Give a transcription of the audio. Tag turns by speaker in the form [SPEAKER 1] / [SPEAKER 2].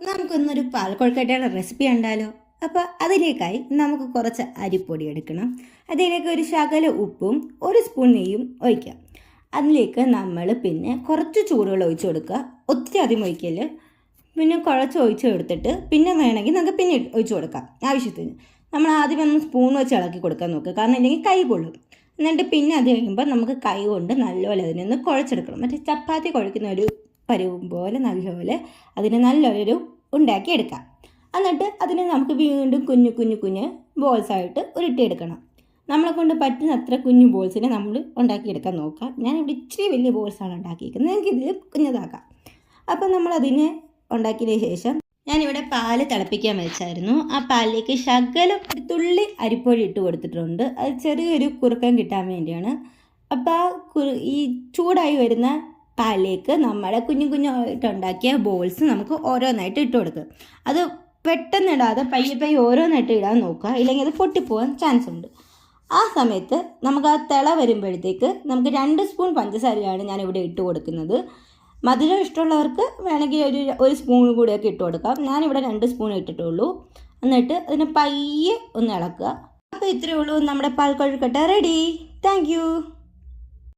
[SPEAKER 1] നമുക്കൊന്നൊരു പാൽക്കൊഴുക്കട്ടയുടെ recipe കണ്ടാലോ? അപ്പോൾ അതിലേക്കായി നമുക്ക് കുറച്ച് അരിപ്പൊടി എടുക്കണം. അതിലേക്ക് ഒരു ശകല ഉപ്പും ഒരു സ്പൂൺ നെയ്യും ഒഴിക്കാം. അതിലേക്ക് നമ്മൾ പിന്നെ കുറച്ച് ചൂടുവെള്ളം ഒഴിച്ചു കൊടുക്കുക. ഒത്തിരി അധികം ഒഴിക്കല്. പിന്നെ കുഴച്ച് ഒഴിച്ച് എടുത്തിട്ട് പിന്നെ വേണമെങ്കിൽ നമുക്ക് പിന്നെ ഒഴിച്ചു കൊടുക്കാം ആവശ്യത്തിന്. നമ്മൾ ആദ്യം ഒന്ന് സ്പൂൺ വെച്ച് ഇളക്കി കൊടുക്കാൻ നോക്കുക, കാരണം ഇല്ലെങ്കിൽ കൈ പൊള്ളും. എന്നിട്ട് പിന്നെ അത് കഴിയുമ്പോൾ നമുക്ക് കൈ കൊണ്ട് നല്ലപോലെ അതിനൊന്ന് കുഴച്ചെടുക്കണം. മറ്റേ ചപ്പാത്തി കുഴക്കുന്ന ഒരു പരുവും പോലെ നല്ലപോലെ അതിന് നല്ലൊരു ഉണ്ടാക്കിയെടുക്കാം. എന്നിട്ട് അതിനെ നമുക്ക് വീണ്ടും കുഞ്ഞു കുഞ്ഞു കുഞ്ഞ് ബോൾസായിട്ട് ഉരുട്ടിയെടുക്കണം. നമ്മളെ കൊണ്ട് പറ്റുന്ന അത്ര കുഞ്ഞു ബോൾസിനെ നമ്മൾ ഉണ്ടാക്കിയെടുക്കാൻ നോക്കാം. ഞാനിവിടെ ഇച്ചിരി വലിയ ബോൾസാണ് ഉണ്ടാക്കിയിരിക്കുന്നത്, എനിക്കിതിൽ കുഞ്ഞതാക്കാം. അപ്പം നമ്മളതിനെ ഉണ്ടാക്കിയതിന് ശേഷം ഞാനിവിടെ പാല് തിളപ്പിക്കാൻ വെച്ചായിരുന്നു. ആ പാലിലേക്ക് ശകലം ഒരു തുള്ളി അരിപ്പൊടി ഇട്ട് കൊടുത്തിട്ടുണ്ട്. അത് ചെറിയൊരു കുറുക്കം കിട്ടാൻ വേണ്ടിയാണ്. അപ്പോൾ ഈ ചൂടായി വരുന്ന പാലിലേക്ക് നമ്മുടെ കുഞ്ഞു കുഞ്ഞായിട്ട് ഉണ്ടാക്കിയ ബോൾസ് നമുക്ക് ഓരോന്നായിട്ട് ഇട്ട് കൊടുക്കുക. അത് പെട്ടെന്ന് ഇടാതെ പയ്യെ പയ്യെ ഓരോന്നായിട്ട് ഇടാൻ നോക്കുക, ഇല്ലെങ്കിൽ അത് പൊട്ടിപ്പോകാൻ ചാൻസ് ഉണ്ട്. ആ സമയത്ത് നമുക്ക് ആ തിള വരുമ്പോഴത്തേക്ക് നമുക്ക് 2 സ്പൂൺ പഞ്ചസാരയാണ് ഞാനിവിടെ ഇട്ട് കൊടുക്കുന്നത്. മധുരം ഇഷ്ടമുള്ളവർക്ക് വേണമെങ്കിൽ ഒരു സ്പൂൺ കൂടിയൊക്കെ ഇട്ട് കൊടുക്കാം. ഞാനിവിടെ 2 സ്പൂൺ ഇട്ടിട്ടുള്ളൂ. എന്നിട്ട് അതിനെ പയ്യെ ഒന്ന് ഇളക്കുക. അപ്പോൾ ഇത്രയേ ഉള്ളൂ, നമ്മുടെ പാൽക്കൊഴുക്കട്ട റെഡി. താങ്ക്